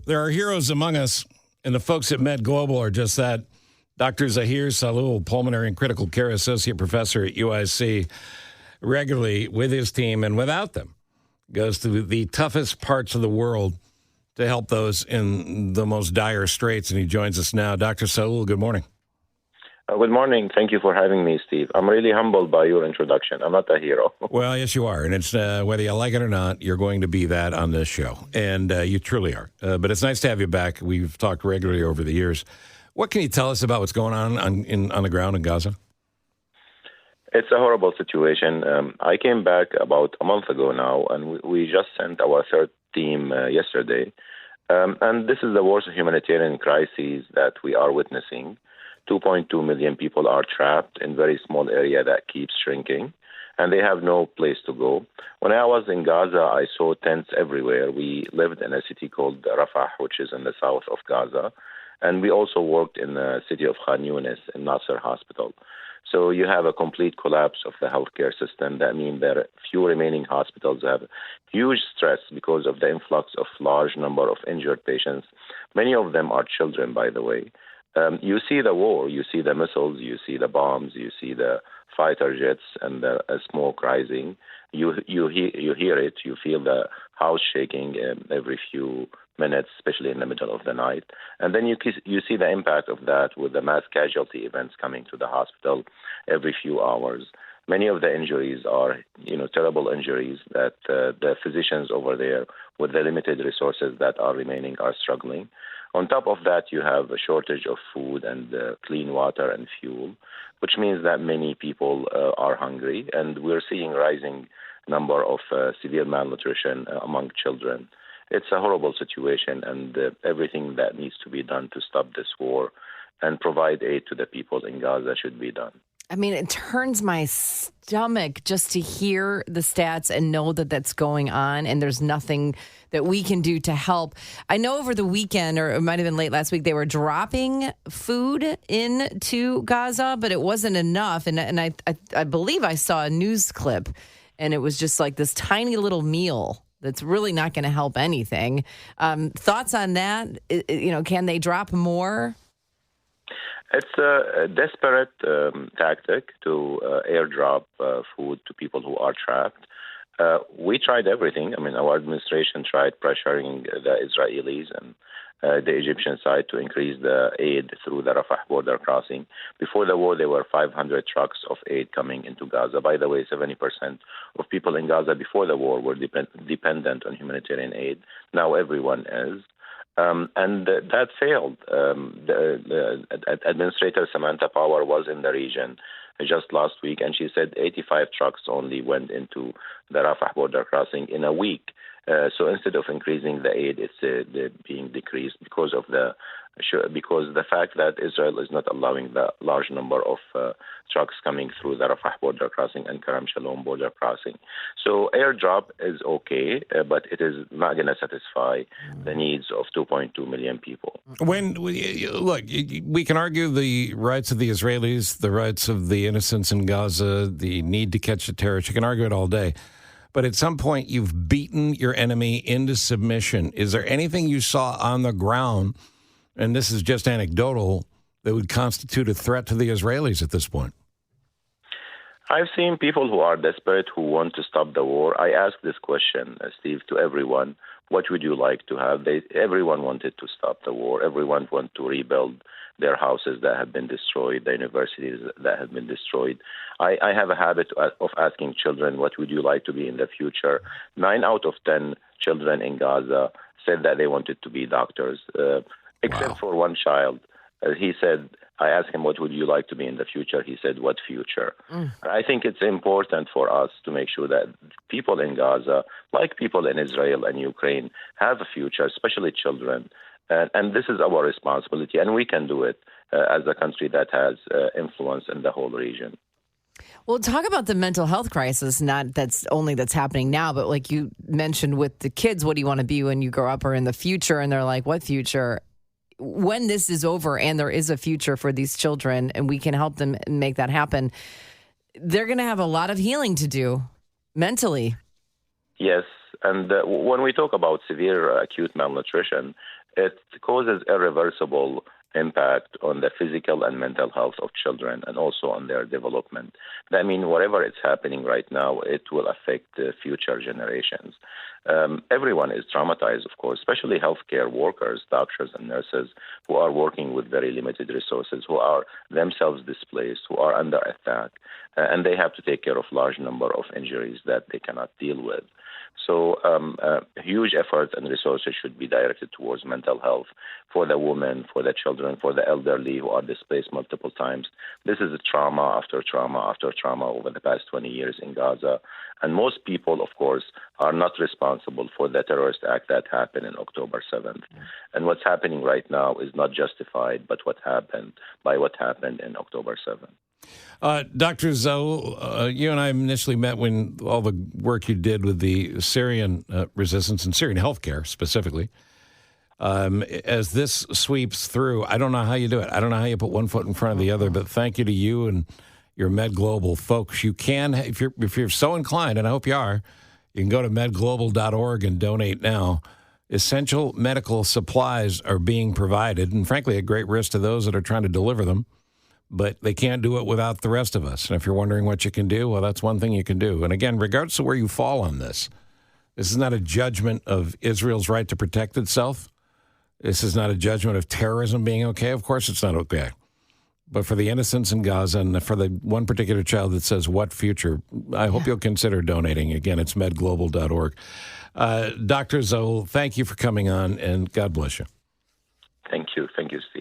There are heroes among us, and the folks at MedGlobal are just that. Dr. Zaher Sahloul, Pulmonary and Critical Care Associate Professor at UIC, regularly with his team and without them, goes to the toughest parts of the world to help those in the most dire straits, and he joins us now. Dr. Sahloul, good morning. Good morning. Thank you for having me, Steve. I'm really humbled by your introduction. I'm not a hero. Well, yes, you are. And it's whether you like it or not, you're going to be that on this show. And you truly are. But it's nice to have you back. We've talked regularly over the years. What can you tell us about what's going on the ground in Gaza? It's a horrible situation. I came back about a month ago now, and we just sent our third team yesterday. And this is the worst humanitarian crisis that we are witnessing. 2.2 million people are trapped in a very small area that keeps shrinking, and they have no place to go. When I was in Gaza, I saw tents everywhere. We lived in a city called Rafah, which is in the south of Gaza, and we also worked in the city of Khan Yunis in Nasser Hospital. So you have a complete collapse of the healthcare system. That means there are few remaining hospitals have huge stress because of the influx of large number of injured patients. Many of them are children, by the way. You see the war, you see the missiles, you see the bombs, you see the fighter jets and the smoke rising. You hear it, you feel the house shaking every few minutes, especially in the middle of the night. And then you see the impact of that with the mass casualty events coming to the hospital every few hours. Many of the injuries are, terrible injuries that the physicians over there with the limited resources that are remaining are struggling. On top of that, you have a shortage of food and clean water and fuel, which means that many people are hungry, and we're seeing rising number of severe malnutrition among children. It's a horrible situation, and everything that needs to be done to stop this war and provide aid to the people in Gaza should be done. I mean, it turns my stomach just to hear the stats and know that that's going on and there's nothing that we can do to help. I know over the weekend, or it might have been late last week, they were dropping food into Gaza, but it wasn't enough. And I believe I saw a news clip, and it was just like this tiny little meal that's really not going to help anything. Thoughts on that? Can they drop more? It's a desperate tactic to airdrop food to people who are trapped. We tried everything. I mean, our administration tried pressuring the Israelis and the Egyptian side to increase the aid through the Rafah border crossing. Before the war, there were 500 trucks of aid coming into Gaza. By the way, 70% of people in Gaza before the war were dependent on humanitarian aid. Now everyone is. And that failed. The Administrator Samantha Power was in the region just last week, and she said 85 trucks only went into the Rafah border crossing in a week. So instead of increasing the aid, it's being decreased because the fact that Israel is not allowing the large number of trucks coming through the Rafah border crossing and Karam Shalom border crossing. So airdrop is okay, but it is not going to satisfy the needs of 2.2 million people. We can argue the rights of the Israelis, the rights of the innocents in Gaza, the need to catch the terrorists. You can argue it all day. But at some point, you've beaten your enemy into submission. Is there anything you saw on the ground, and this is just anecdotal, that would constitute a threat to the Israelis at this point? I've seen people who are desperate, who want to stop the war. I asked this question, Steve, to everyone. What would you like to have? Everyone wanted to stop the war. Everyone wanted to rebuild their houses that have been destroyed, the universities that have been destroyed. I have a habit of asking children, what would you like to be in the future? 9 out of 10 children in Gaza said that they wanted to be doctors, except for one child. He said, I asked him, what would you like to be in the future? He said, what future? I think it's important for us to make sure that people in Gaza, like people in Israel and Ukraine, have a future, especially children. And this is our responsibility, and we can do it as a country that has influence in the whole region. Well, talk about the mental health crisis, not that's happening now, but like you mentioned with the kids, what do you want to be when you grow up or in the future? And they're like, what future? When this is over and there is a future for these children and we can help them make that happen, they're going to have a lot of healing to do mentally. Yes. And when we talk about severe acute malnutrition, it causes irreversible impact on the physical and mental health of children and also on their development. That means whatever is happening right now, it will affect future generations. Everyone is traumatized, of course, especially healthcare workers, doctors and nurses who are working with very limited resources, who are themselves displaced, who are under attack, and they have to take care of large number of injuries that they cannot deal with. So huge efforts and resources should be directed towards mental health for the women, for the children, for the elderly who are displaced multiple times. This is a trauma after trauma after trauma over the past 20 years in Gaza. And most people, of course, are not responsible for the terrorist act that happened on October 7th. And what's happening right now is not justified by what happened in October 7th. Dr. Sahloul, you and I initially met when all the work you did with the Syrian resistance and Syrian healthcare specifically. As this sweeps through, I don't know how you do it. I don't know how you put one foot in front of the other, but thank you to you and your MedGlobal folks. You can, if you're so inclined, and I hope you are, you can go to MedGlobal.org and donate now. Essential medical supplies are being provided, and frankly, at great risk to those that are trying to deliver them. But they can't do it without the rest of us. And if you're wondering what you can do, well, that's one thing you can do. And again, regardless of where you fall on this is not a judgment of Israel's right to protect itself. This is not a judgment of terrorism being okay. Of course it's not okay. But for the innocents in Gaza and for the one particular child that says, what future? I hope you'll consider donating. Again, it's medglobal.org. Dr. Sahloul, thank you for coming on, and God bless you. Thank you. Thank you, Steve.